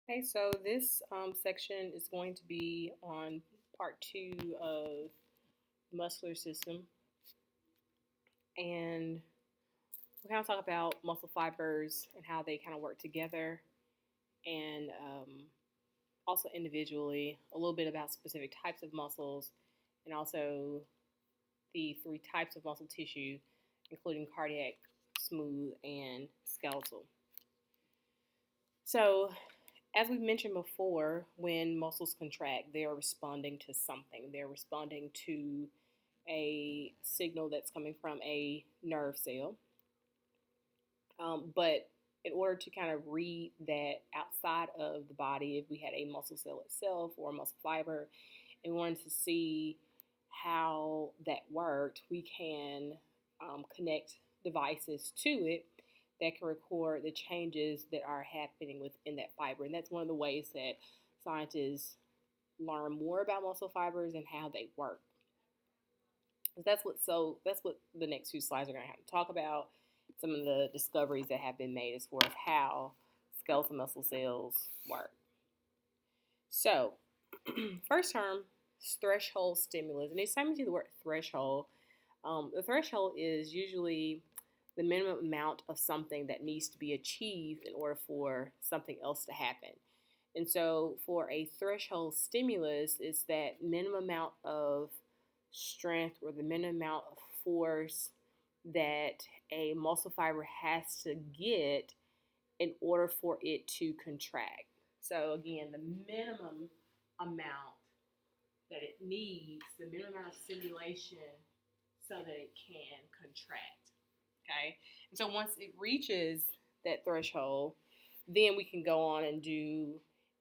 Okay, so this section is going to be on part two of the muscular system, and we're going to talk about muscle fibers and how they kind of work together, and also individually, a little bit about specific types of muscles, and also the three types of muscle tissue, including cardiac, smooth, and skeletal. So, as we mentioned before, when muscles contract, they are responding to something. They're responding to a signal that's coming from a nerve cell. But in order to kind of read that outside of the body, if we had a muscle cell itself or a muscle fiber, and we wanted to see how that worked, we can connect devices to it that can record the changes that are happening within that fiber. And that's one of the ways that scientists learn more about muscle fibers and how they work. That's what the next few slides are going to have to talk about. Some of the discoveries that have been made as far as how skeletal muscle cells work. So, first term is threshold stimulus, and anytime you see the word threshold, the threshold is usually the minimum amount of something that needs to be achieved in order for something else to happen. And so, for a threshold stimulus, it's that minimum amount of strength or the minimum amount of force that a muscle fiber has to get in order for it to contract. So, again, the minimum amount that it needs, the minimum amount of stimulation so that it can contract. Okay? And so, once it reaches that threshold, then we can go on and do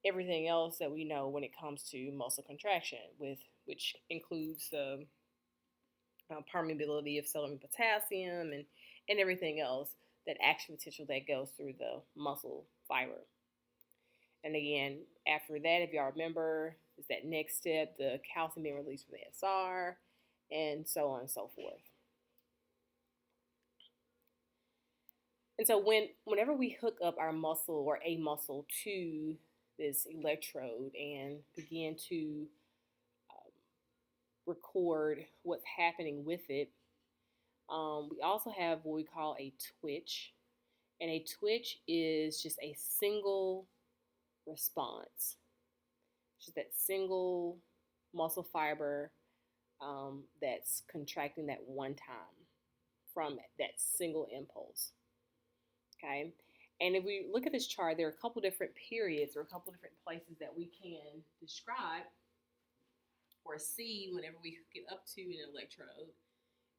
everything else that we know when it comes to muscle contraction, which includes the permeability of sodium and potassium and everything else, that action potential that goes through the muscle fiber. And again, after that, if y'all remember, is that next step, the calcium being released from the SR, and so on and so forth. And so whenever we hook up our muscle or a muscle to this electrode and begin to record what's happening with it, we also have what we call a twitch. And a twitch is just a single response. It's just that single muscle fiber that's contracting that one time from that single impulse. Okay. And if we look at this chart, there are a couple different periods or a couple different places that we can describe or see whenever we hook it up to an electrode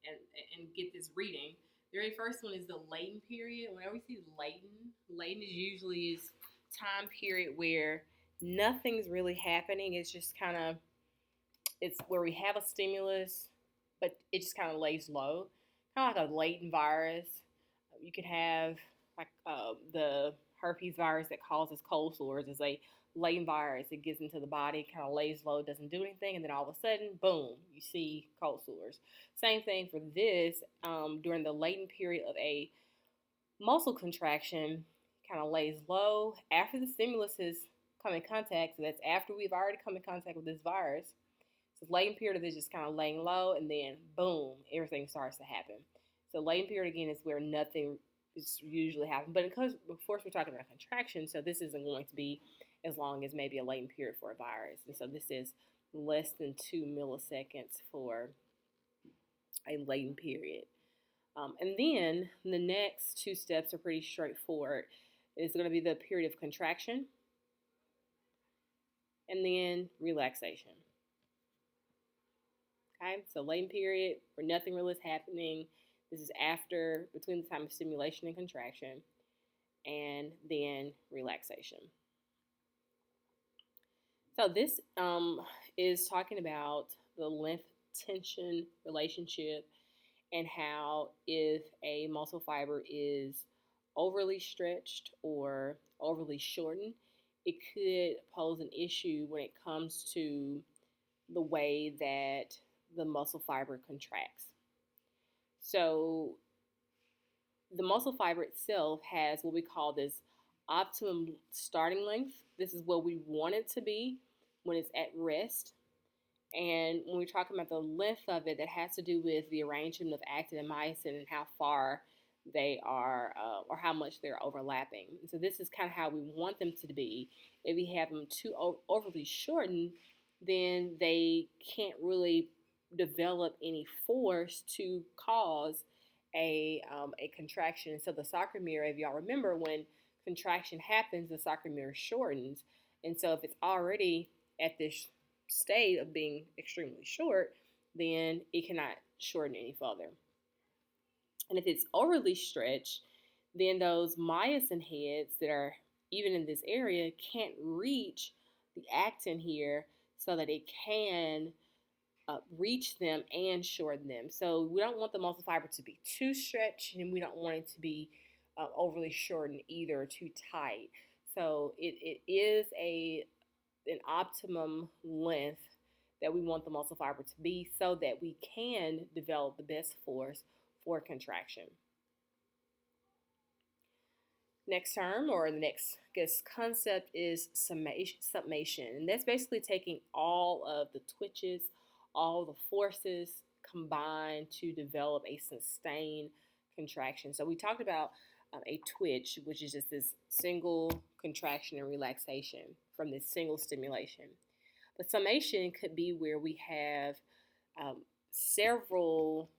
and get this reading. The very first one is the latent period. Whenever we see latent is usually is time period where nothing's really happening. It's just kind of, it's where we have a stimulus, but it just kind of lays low, kind of like a latent virus. You could have like the herpes virus that causes cold sores is a latent virus. It gets into the body, kind of lays low, doesn't do anything, and then all of a sudden, boom, you see cold sores. Same thing for this. During the latent period of a muscle contraction, kind of lays low after the stimulus has come in contact. So that's after we've already come in contact with this virus. So latent period of this just kind of laying low, and then boom, everything starts to happen. So latent period again is where nothing is usually happening. But because of course we're talking about contraction, so this isn't going to be as long as maybe a latent period for a virus. And so this is less than 2 milliseconds for a latent period. And then the next two steps are pretty straightforward. It's going to be the period of contraction and then relaxation. Okay, so latent period where nothing really is happening. This is after, between the time of stimulation and contraction, and then relaxation. So this is talking about the length tension relationship and how if a muscle fiber is overly stretched or overly shortened, it could pose an issue when it comes to the way that the muscle fiber contracts. So the muscle fiber itself has what we call this optimum starting length. This is where we want it to be when it's at rest. And when we're talking about the length of it, that has to do with the arrangement of actin and myosin and how far they are or how much they're overlapping. And so this is kind of how we want them to be. If we have them too overly shortened, then they can't really develop any force to cause a contraction. And so the sarcomere, if y'all remember, when contraction happens, the sarcomere shortens. And so if it's already at this state of being extremely short, then it cannot shorten any further. And if it's overly stretched, then those myosin heads that are even in this area can't reach the actin here so that it can reach them and shorten them. So we don't want the muscle fiber to be too stretched, and we don't want it to be overly shortened either, too tight. So it is an optimum length that we want the muscle fiber to be so that we can develop the best force for contraction. Next term, or the next concept, is summation. And that's basically taking all of the twitches, all the forces combined to develop a sustained contraction. So we talked about a twitch, which is just this single contraction and relaxation from this single stimulation. But summation could be where we have several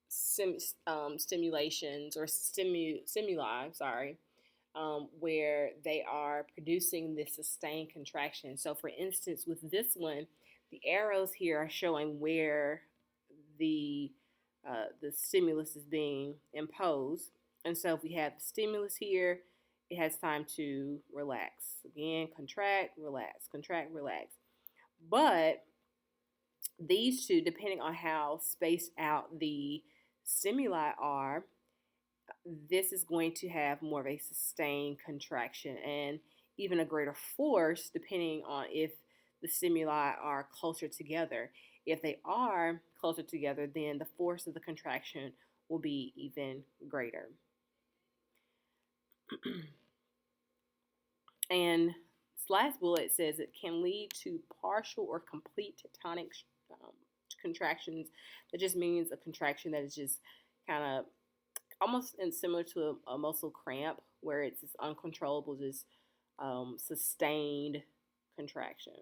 stimulations or stimuli, where they are producing this sustained contraction. So for instance, with this one, the arrows here are showing where the stimulus is being imposed. And so if we have the stimulus here, it has time to relax. Again, contract, relax, contract, relax. But these two, depending on how spaced out the stimuli are, this is going to have more of a sustained contraction and even a greater force depending on if the stimuli are closer together. If they are closer together, then the force of the contraction will be even greater. And this last bullet says it can lead to partial or complete tectonic contractions. That just means a contraction that is just kind of almost similar to a muscle cramp, where it's this uncontrollable, just sustained contraction.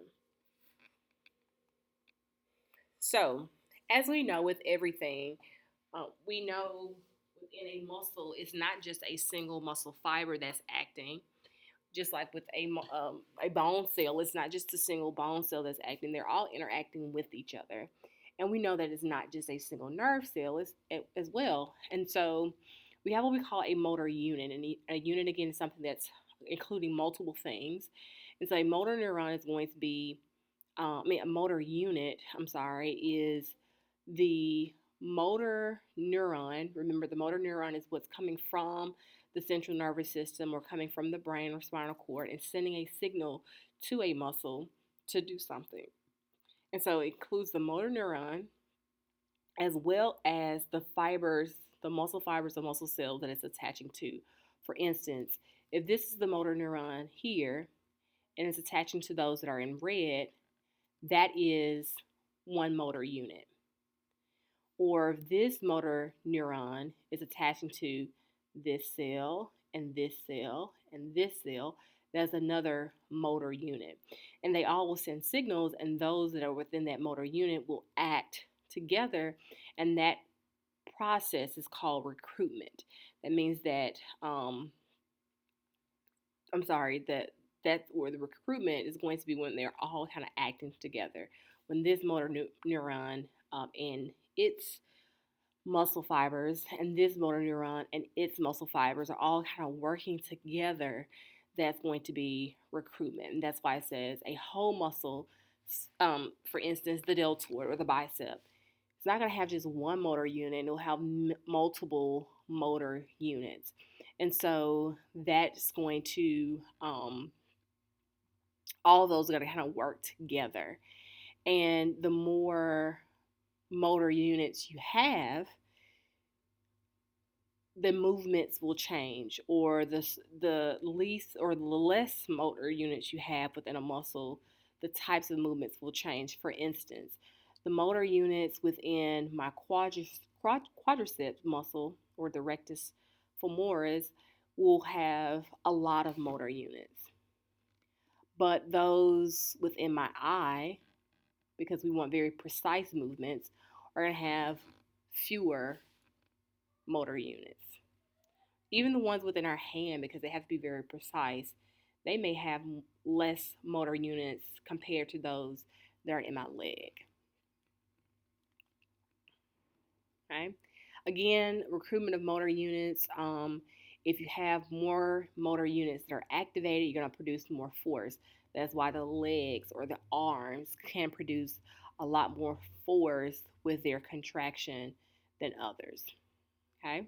So, as we know with everything, we know within a muscle, it's not just a single muscle fiber that's acting. Just like with a bone cell, it's not just a single bone cell that's acting. They're all interacting with each other. And we know that it's not just a single nerve cell as well. And so we have what we call a motor unit. And a unit, again, is something that's including multiple things. And so a motor neuron is going to be, a motor unit, is the motor neuron. Remember, the motor neuron is what's coming from the central nervous system or coming from the brain or spinal cord and sending a signal to a muscle to do something. And so it includes the motor neuron as well as the fibers, the muscle fibers, the muscle cells that it's attaching to. For instance, if this is the motor neuron here and it's attaching to those that are in red, that is one motor unit. Or if this motor neuron is attaching to this cell and this cell and this cell, that's another motor unit. And they all will send signals, and those that are within that motor unit will act together, and that process is called recruitment. That means that, that's where the recruitment is going to be when they're all kind of acting together. When this motor neuron and its muscle fibers and this motor neuron and its muscle fibers are all kind of working together, that's going to be recruitment. And that's why it says a whole muscle, for instance, the deltoid or the bicep. It's not going to have just one motor unit. It'll have multiple motor units. And so that's going to, all of those are going to kind of work together. And the more motor units you have, the movements will change, or the least or the less motor units you have within a muscle, the types of movements will change. For instance, the motor units within my quadriceps muscle, or the rectus femoris, will have a lot of motor units. But those within my eye, because we want very precise movements, are going to have fewer motor units. Even the ones within our hand, because they have to be very precise, they may have less motor units compared to those that are in my leg. Okay. Again, recruitment of motor units. If you have more motor units that are activated, you're going to produce more force. That's why the legs or the arms can produce a lot more force with their contraction than others. Okay.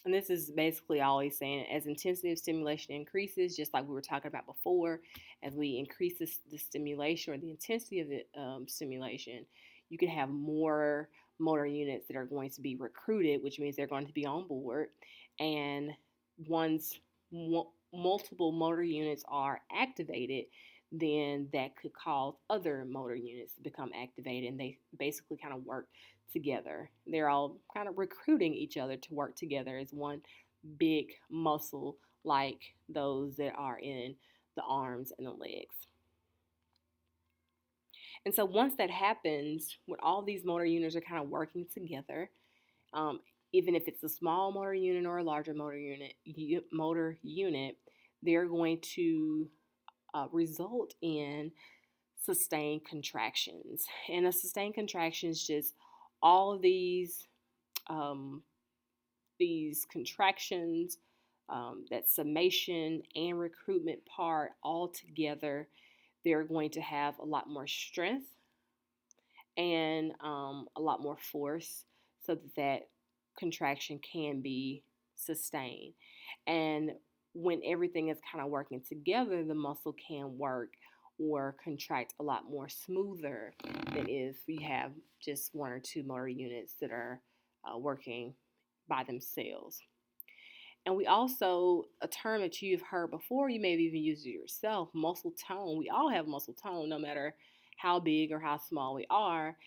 And this is basically always saying, as intensity of stimulation increases, just like we were talking about before, as we increase the stimulation or the intensity of the stimulation, you can have more motor units that are going to be recruited, which means they're going to be on board. And once multiple motor units are activated, then that could cause other motor units to become activated, and they basically kind of work together. They're all kind of recruiting each other to work together as one big muscle, like those that are in the arms and the legs. And so once that happens, when all these motor units are kind of working together, um, even if it's a small motor unit or a larger motor unit, they're going to result in sustained contractions. And a sustained contraction is just all of um, these contractions, that summation and recruitment part all together. They're going to have a lot more strength and a lot more force, so that that contraction can be sustained. And when everything is kind of working together, the muscle can work or contract a lot more smoother than if you have just one or two motor units that are working by themselves. And we also, a term that you've heard before, you may have even used it yourself, muscle tone. We all have muscle tone, no matter how big or how small we are.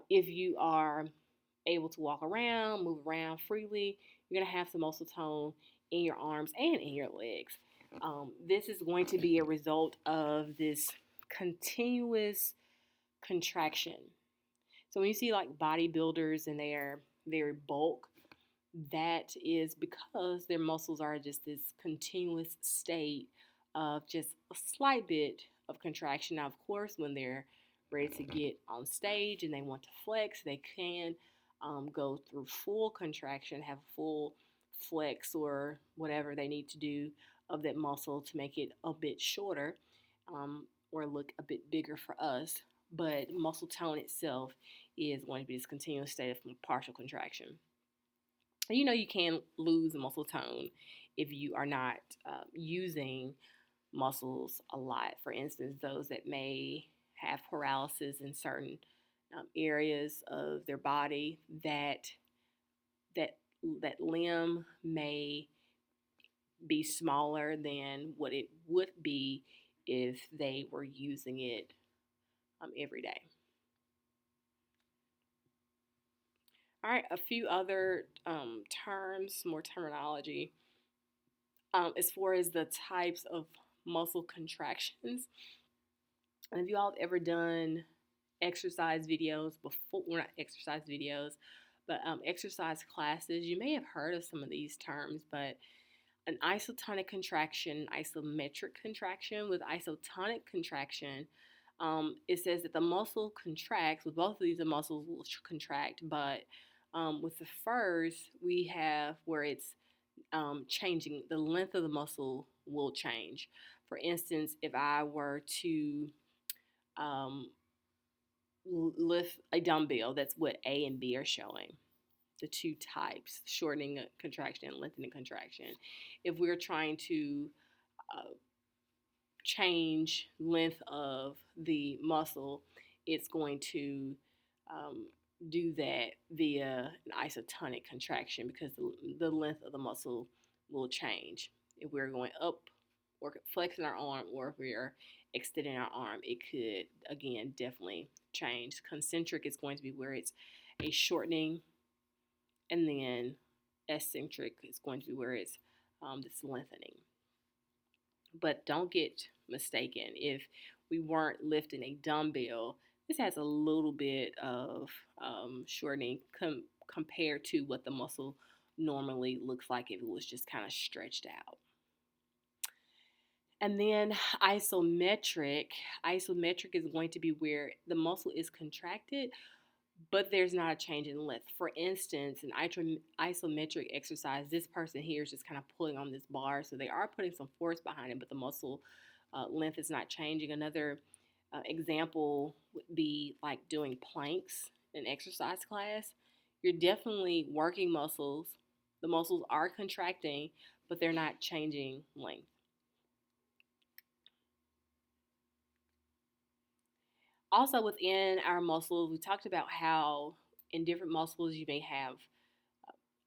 If you are able to walk around, move around freely, you're going to have some muscle tone in your arms and in your legs. This is going to be a result of this continuous contraction. So when you see like bodybuilders and they are very bulk, that is because their muscles are just this continuous state of just a slight bit of contraction. Now, of course, when they're ready to get on stage and they want to flex, they can go through full contraction, have a full flex or whatever they need to do of that muscle to make it a bit shorter, or look a bit bigger for us. But muscle tone itself is going to be this continuous state of partial contraction. You know, you can lose muscle tone if you are not using muscles a lot. For instance, those that may have paralysis in certain areas of their body, that that limb may be smaller than what it would be if they were using it every day. All right, a few other terms, more terminology, as far as the types of muscle contractions. And if you all have ever done exercise videos before, well, not exercise videos, but exercise classes, you may have heard of some of these terms. But an isotonic contraction, isometric contraction. With isotonic contraction, it says that the muscle contracts. With both of these, the muscles will contract, but with the first, we have where it's changing. The length of the muscle will change. For instance, if I were to um, lift a dumbbell, that's what A and B are showing. The two types, shortening contraction and lengthening contraction. If we're trying to change length of the muscle, it's going to do that via an isotonic contraction because the length of the muscle will change. If we're going up or flexing our arm, or if we're extending our arm, it could, again, definitely change. Concentric is going to be where it's a shortening, and then eccentric is going to be where it's this lengthening. But don't get mistaken. If we weren't lifting a dumbbell, this has a little bit of shortening compared to what the muscle normally looks like if it was just kind of stretched out. And then isometric. Isometric is going to be where the muscle is contracted, but there's not a change in length. For instance, an isometric exercise, this person here is just kind of pulling on this bar, so they are putting some force behind it, but the muscle length is not changing. Another example would be like doing planks in exercise class. You're definitely working muscles. The muscles are contracting, but they're not changing length. Also, within our muscles, we talked about how in different muscles you may have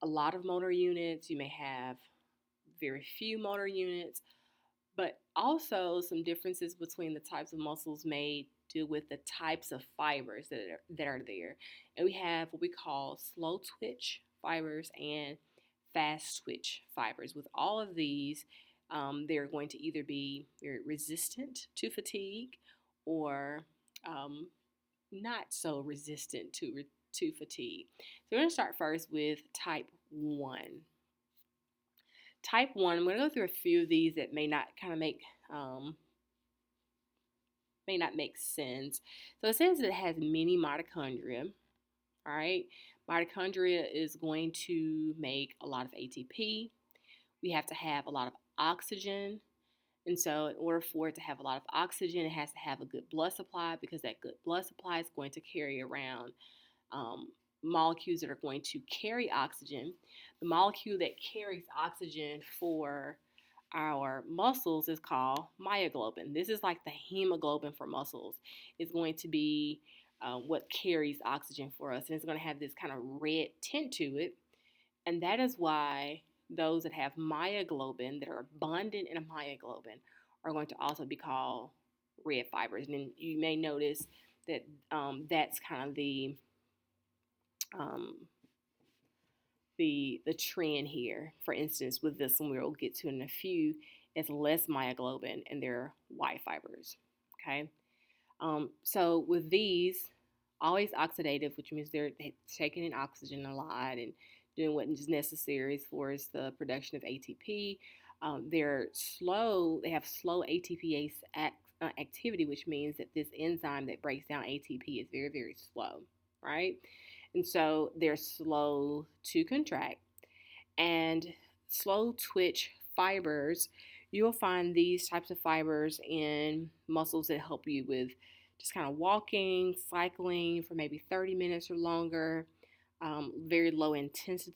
a lot of motor units, you may have very few motor units, but also some differences between the types of muscles may deal with the types of fibers that are there. And we have what we call slow twitch fibers and fast twitch fibers. With all of these, they're going to either be very resistant to fatigue or not so resistant to fatigue. So we're going to start first with type 1. Type 1, I'm going to go through a few of these that may not make sense. So it says it has many mitochondria. All right, mitochondria is going to make a lot of ATP. We have to have a lot of oxygen. And so in order for it to have a lot of oxygen, it has to have a good blood supply, because that good blood supply is going to carry around molecules that are going to carry oxygen. The molecule that carries oxygen for our muscles is called myoglobin. This is like the hemoglobin for muscles. It's going to be what carries oxygen for us, and it's going to have this kind of red tint to it. And that is why those that have myoglobin, that are bonded in a myoglobin, are going to also be called red fibers. And you may notice that that's kind of the trend here. For instance, with this one, we'll get to in a few, it's less myoglobin and they're white fibers. Okay, so with these, always oxidative, which means they're taking in oxygen a lot and doing what is necessary as far as the production of ATP. They're slow. They have slow ATPase activity, which means that this enzyme that breaks down ATP is very, very slow, right? And so they're slow to contract. And slow twitch fibers, you'll find these types of fibers in muscles that help you with just kind of walking, cycling for maybe 30 minutes or longer. Very low intensity,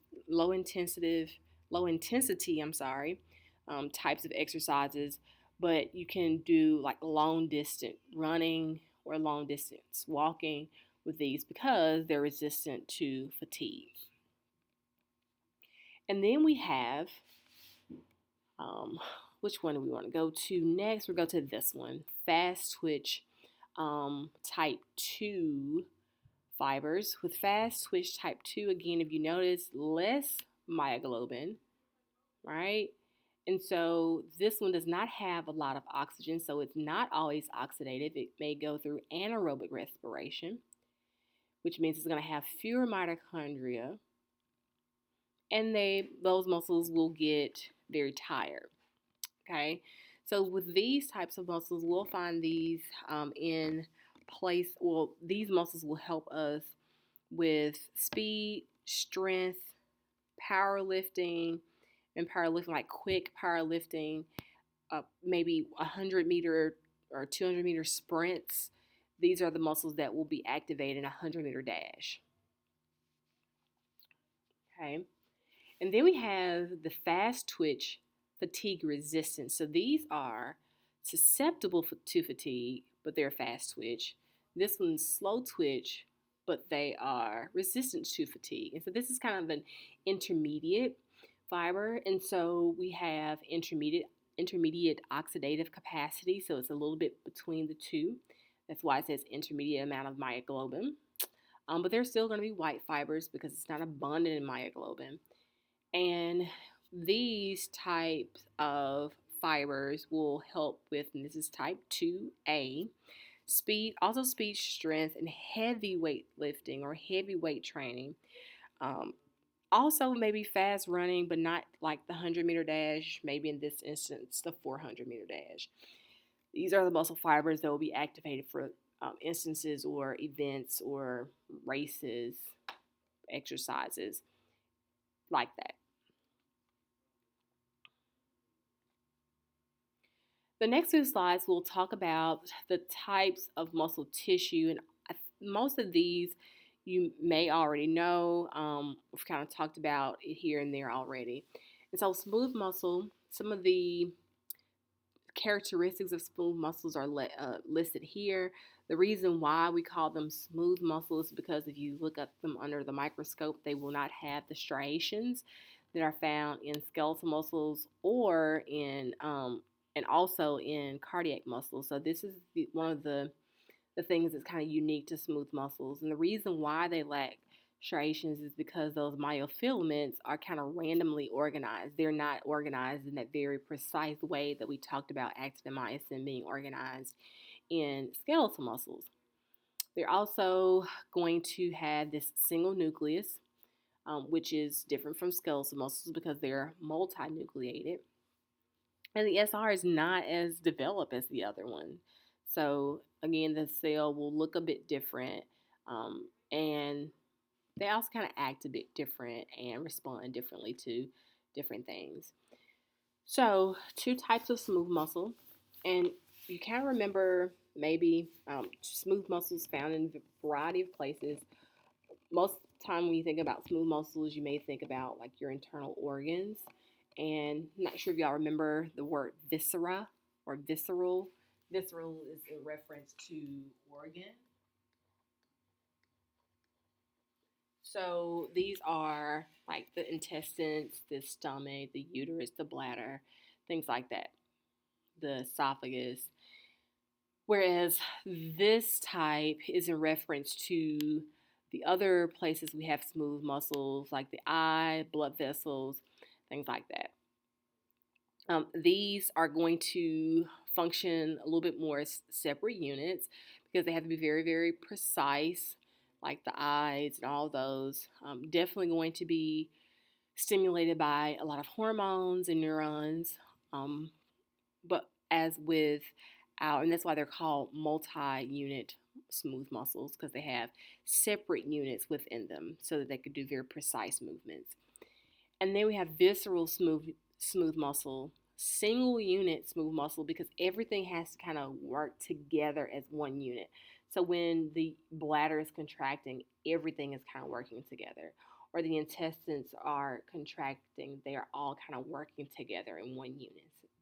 types of exercises, but you can do like long distance running or long distance walking with these because they're resistant to fatigue. And then we have, which one do we want to go to next? We'll go to this one, fast twitch type 2 fibers. With fast twitch type 2, again, if you notice, less myoglobin, right? And so this one does not have a lot of oxygen, so it's not always oxidative. It may go through anaerobic respiration, which means it's going to have fewer mitochondria, and those muscles will get very tired. Okay, so with these types of muscles, we'll find these in place. Well, these muscles will help us with speed, strength, powerlifting, and powerlifting, like quick powerlifting, maybe 100-meter or 200-meter sprints. These are the muscles that will be activated in a 100-meter dash. Okay, and then we have the fast twitch fatigue resistant. So these are susceptible to fatigue, but they're fast twitch. This one's slow twitch, but they are resistant to fatigue. And so this is kind of an intermediate fiber. And so we have intermediate oxidative capacity. So it's a little bit between the two. That's why it says intermediate amount of myoglobin. But they're still going to be white fibers because it's not abundant in myoglobin. And these types of fibers will help with, and this is type 2A, speed, also speed, strength, and heavy weight lifting or heavy weight training. Um, Also, maybe fast running, but not like the 100-meter dash, maybe in this instance, the 400-meter dash. These are the muscle fibers that will be activated for instances or events or races, exercises like that. The next few slides will talk about the types of muscle tissue, and most of these you may already know. We've kind of talked about it here and there already. And so, smooth muscle, some of the characteristics of smooth muscles are listed here. The reason why we call them smooth muscles is because if you look at them under the microscope, they will not have the striations that are found in skeletal muscles or in and also in cardiac muscles. So this is one of the things that's kind of unique to smooth muscles. And the reason why they lack striations is because those myofilaments are kind of randomly organized. They're not organized in that very precise way that we talked about actin and myosin being organized in skeletal muscles. They're also going to have this single nucleus, which is different from skeletal muscles because they're multinucleated. And the SR is not as developed as the other one. So again, the cell will look a bit different, and they also kind of act a bit different and respond differently to different things. So, two types of smooth muscle, and you kind of remember maybe smooth muscles found in a variety of places. Most time when you think about smooth muscles, you may think about like your internal organs. And I'm not sure if y'all remember the word viscera or visceral. Visceral is in reference to organ. So these are like the intestines, the stomach, the uterus, the bladder, things like that, the esophagus. Whereas this type is in reference to the other places we have smooth muscles, like the eye, blood vessels, things like that. These are going to function a little bit more as separate units because they have to be very, very precise, like the eyes and all those. Definitely going to be stimulated by a lot of hormones and neurons. But as with and that's why they're called multi-unit smooth muscles because they have separate units within them so that they could do very precise movements. And then we have visceral smooth muscle, single unit smooth muscle because everything has to kind of work together as one unit. So when the bladder is contracting, everything is kind of working together. Or the intestines are contracting, they are all kind of working together in one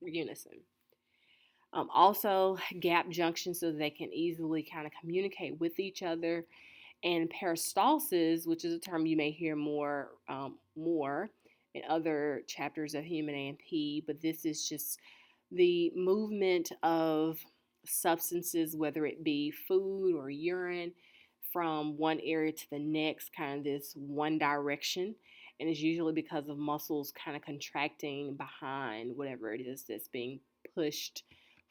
unison. Also, gap junctions so that they can easily kind of communicate with each other. And peristalsis, which is a term you may hear more in other chapters of Human A&P, but this is just the movement of substances, whether it be food or urine, from one area to the next, kind of this one direction. And it's usually because of muscles kind of contracting behind whatever it is that's being pushed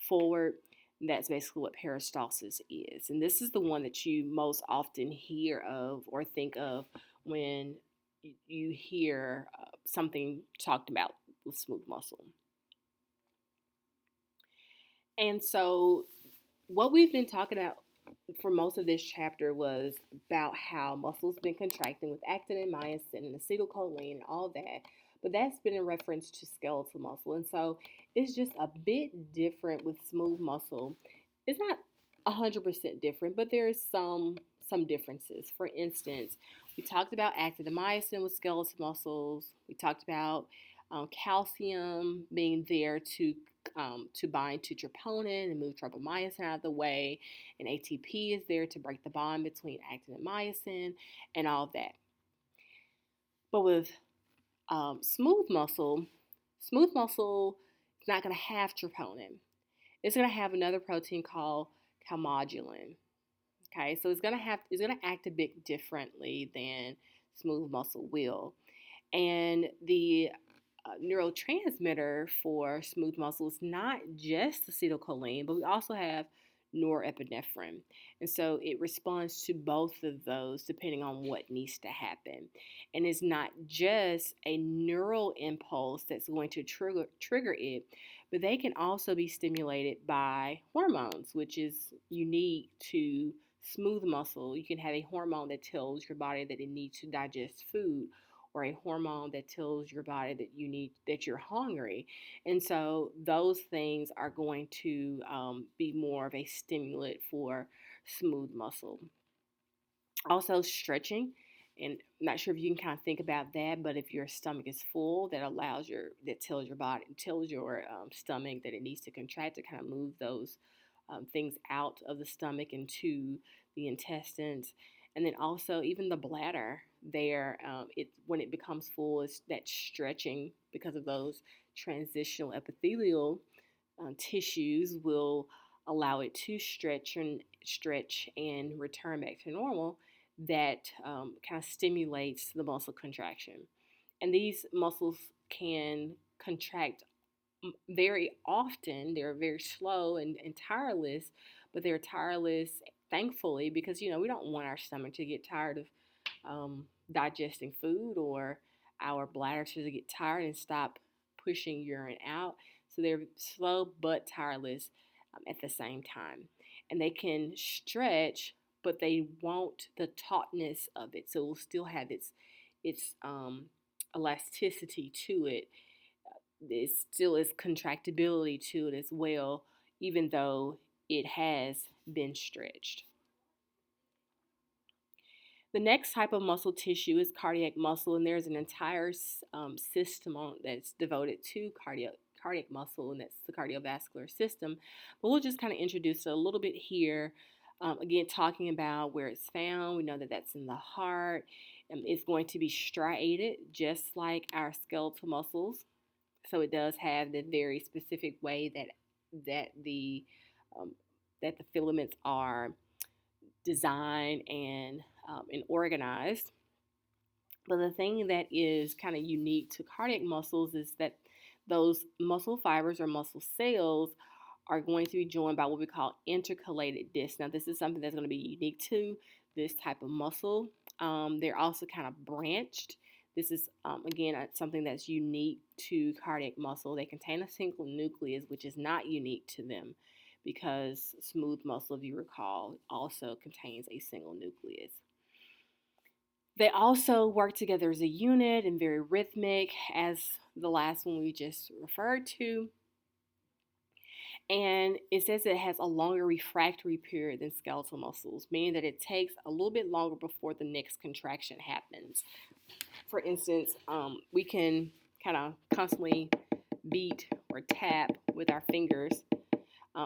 forward. That's basically what peristalsis is. And this is the one that you most often hear of or think of when you hear something talked about with smooth muscle. And so, what we've been talking about for most of this chapter was about how muscles been contracting with actin and myosin and acetylcholine and all that. But that's been in reference to skeletal muscle. And so it's just a bit different with smooth muscle. It's not 100% different, but there's some differences. For instance, we talked about actin and myosin with skeletal muscles. We talked about calcium being there to to bind to troponin and move tropomyosin out of the way, and ATP is there to break the bond between actin and myosin, and all of that. But with smooth muscle is not going to have troponin. It's going to have another protein called calmodulin. Okay, so it's going to act a bit differently than smooth muscle will. And the neurotransmitter for smooth muscle is not just acetylcholine, but we also have norepinephrine. And so it responds to both of those depending on what needs to happen. And it's not just a neural impulse that's going to trigger it, but they can also be stimulated by hormones, which is unique to smooth muscle. You can have a hormone that tells your body that it needs to digest food, or a hormone that tells your body that you're hungry. And so those things are going to be more of a stimulant for smooth muscle. Also, stretching. And I'm not sure if you can kind of think about that, but if your stomach is full, that tells your stomach that it needs to contract to kind of move those things out of the stomach into the intestines. And then also even the bladder there, when it becomes full, is that stretching because of those transitional epithelial tissues will allow it to stretch and return back to normal. That kind of stimulates the muscle contraction, and these muscles can contract very often. They're very slow and tireless, but they're tireless, thankfully, because we don't want our stomach to get tired of digesting food, or our bladder to get tired and stop pushing urine out. So they're slow but tireless at the same time. And they can stretch, but they won't the tautness of it. So it will still have its elasticity to it. It still is contractibility to it as well, even though it has been stretched. The next type of muscle tissue is cardiac muscle, and there's an entire system that's devoted to cardiac muscle, and that's the cardiovascular system. But we'll just kind of introduce it a little bit here. Again, talking about where it's found, we know that that's in the heart. It's going to be striated, just like our skeletal muscles. So it does have the very specific way that the um, that the filaments are designed and organized. But the thing that is kind of unique to cardiac muscles is that those muscle fibers or muscle cells are going to be joined by what we call intercalated discs. Now, this is something that's going to be unique to this type of muscle. They're also kind of branched. This is, again, something that's unique to cardiac muscle. They contain a single nucleus, which is not unique to them, because smooth muscle, if you recall, also contains a single nucleus. They also work together as a unit and very rhythmic, as the last one we just referred to. And it says it has a longer refractory period than skeletal muscles, meaning that it takes a little bit longer before the next contraction happens. For instance, we can kind of constantly beat or tap with our fingers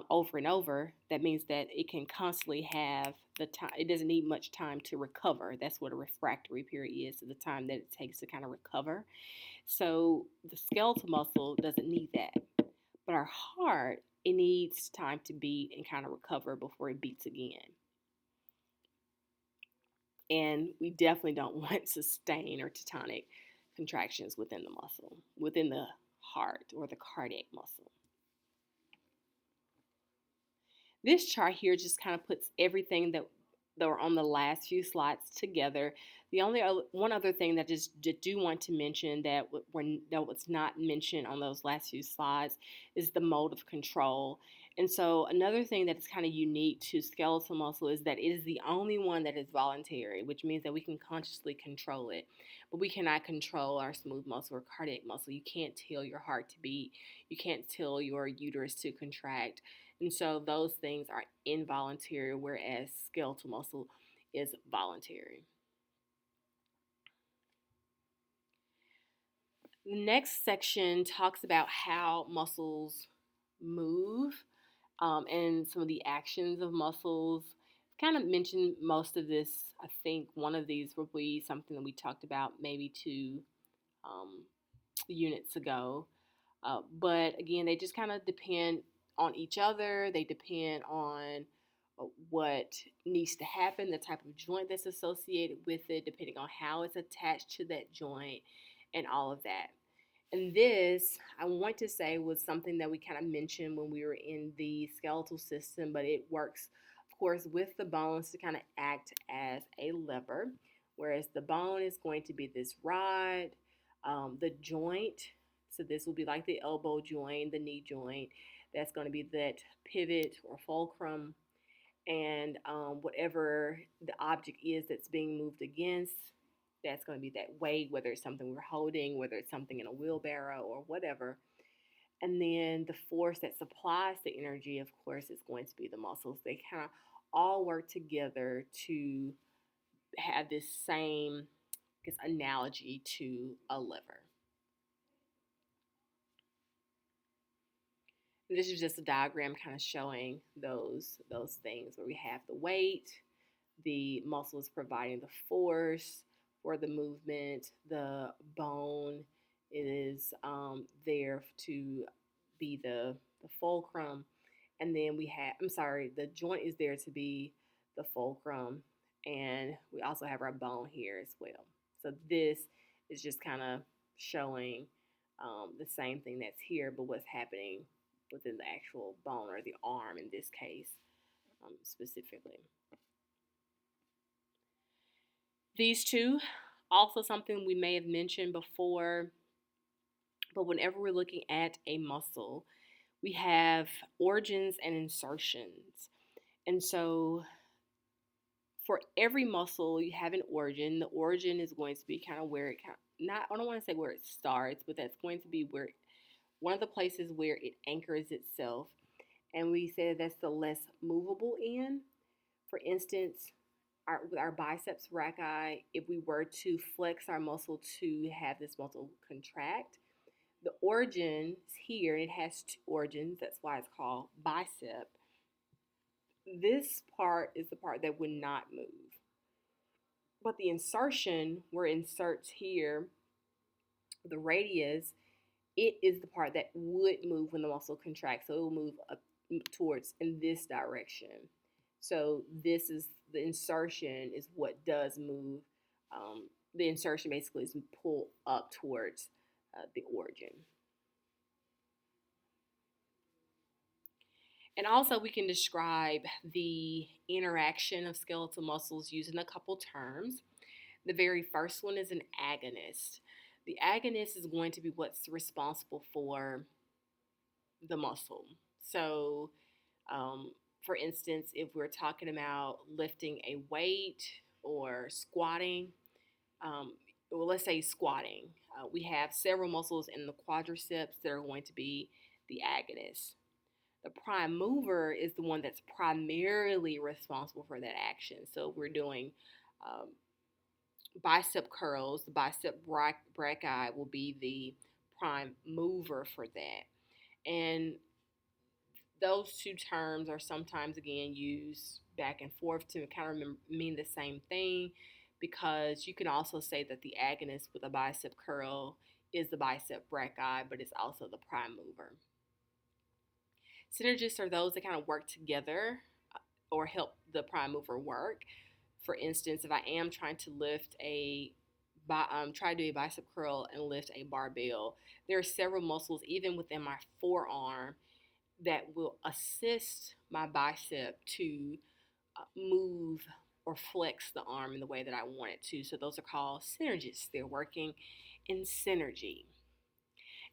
over and over. That means that it can constantly have the time. It doesn't need much time to recover. That's what a refractory period is, so the time that it takes to kind of recover. So the skeletal muscle doesn't need that. But our heart, it needs time to beat and kind of recover before it beats again. And we definitely don't want sustained or tetanic contractions within the muscle, within the heart or the cardiac muscle. This chart here just kind of puts everything that were on the last few slides together. The only one other thing that I just do want to mention that was not mentioned on those last few slides is the mode of control. And so another thing that is kind of unique to skeletal muscle is that it is the only one that is voluntary, which means that we can consciously control it. But we cannot control our smooth muscle or cardiac muscle. You can't tell your heart to beat. You can't tell your uterus to contract. And so those things are involuntary, whereas skeletal muscle is voluntary. The next section talks about how muscles move, and some of the actions of muscles. Kind of mentioned most of this. I think one of these will be something that we talked about maybe 2 units ago. But again, they just kind of depend on each other. They depend on what needs to happen, the type of joint that's associated with it, depending on how it's attached to that joint, and all of that. And this, I want to say, was something that we kind of mentioned when we were in the skeletal system, but it works, of course, with the bones to kind of act as a lever, whereas the bone is going to be this rod, the joint. So this will be like the elbow joint, the knee joint. That's going to be that pivot or fulcrum, and whatever the object is that's being moved against, that's going to be that weight, whether it's something we're holding, whether it's something in a wheelbarrow or whatever. And then the force that supplies the energy, of course, is going to be the muscles. They kind of all work together to have this same, I guess, analogy to a lever. And this is just a diagram kind of showing those things where we have the weight, the muscles providing the force for the movement, the bone is there to be the fulcrum, and then we have, I'm sorry, the joint is there to be the fulcrum, and we also have our bone here as well. So this is just kind of showing the same thing that's here, but what's happening within the actual bone or the arm in this case specifically. These two, also something we may have mentioned before, but whenever we're looking at a muscle, we have origins and insertions. And so for every muscle, you have an origin. The origin is going to be kind of where it kind of, not, I don't want to say where it starts, but that's going to be where one of the places where it anchors itself. And we say that's the less movable end. For instance, with our biceps brachii, if we were to flex our muscle to have this muscle contract, the origin is here. It has 2 origins. That's why it's called bicep. This part is the part that would not move. But the insertion, where it inserts here, the radius, it is the part that would move when the muscle contracts. So it will move up towards in this direction. So this is the insertion is what does move. The insertion basically is pull up towards the origin. And also we can describe the interaction of skeletal muscles using a couple terms. The very first one is an agonist. The agonist is going to be what's responsible for the muscle. So, for instance, if we're talking about lifting a weight or squatting, well, let's say squatting, we have several muscles in the quadriceps that are going to be the agonist. The prime mover is the one that's primarily responsible for that action. So if we're doing um, bicep curls, the bicep brachii will be the prime mover for that. And those two terms are sometimes again used back and forth to kind of mean the same thing, because you can also say that the agonist with a bicep curl is the bicep brachii, but it's also the prime mover. Synergists are those that kind of work together or help the prime mover work. For instance, if I am trying to lift try to do a bicep curl and lift a barbell, there are several muscles even within my forearm that will assist my bicep to move or flex the arm in the way that I want it to. So those are called synergists. They're working in synergy.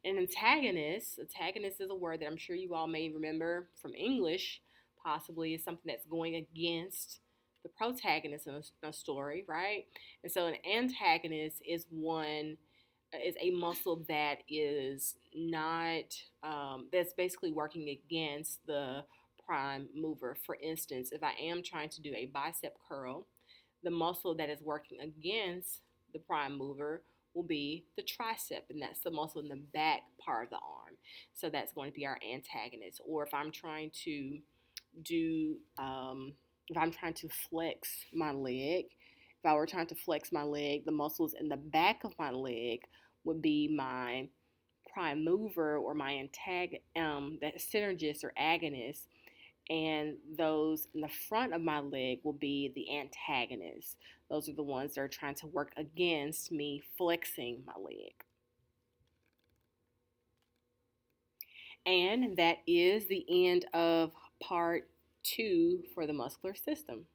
An antagonist is a word that I'm sure you all may remember from English, possibly is something that's going against the protagonist in a story, right? And so an antagonist is a muscle that is not, that's basically working against the prime mover. For instance, if I am trying to do a bicep curl, the muscle that is working against the prime mover will be the tricep, and that's the muscle in the back part of the arm. So that's going to be our antagonist. Or if I'm trying to do, if I'm trying to flex my leg, if I were trying to flex my leg, the muscles in the back of my leg would be my prime mover or my that synergist or agonist, and those in the front of my leg will be the antagonists. Those are the ones that are trying to work against me flexing my leg. And that is the end of part 2 for the muscular system.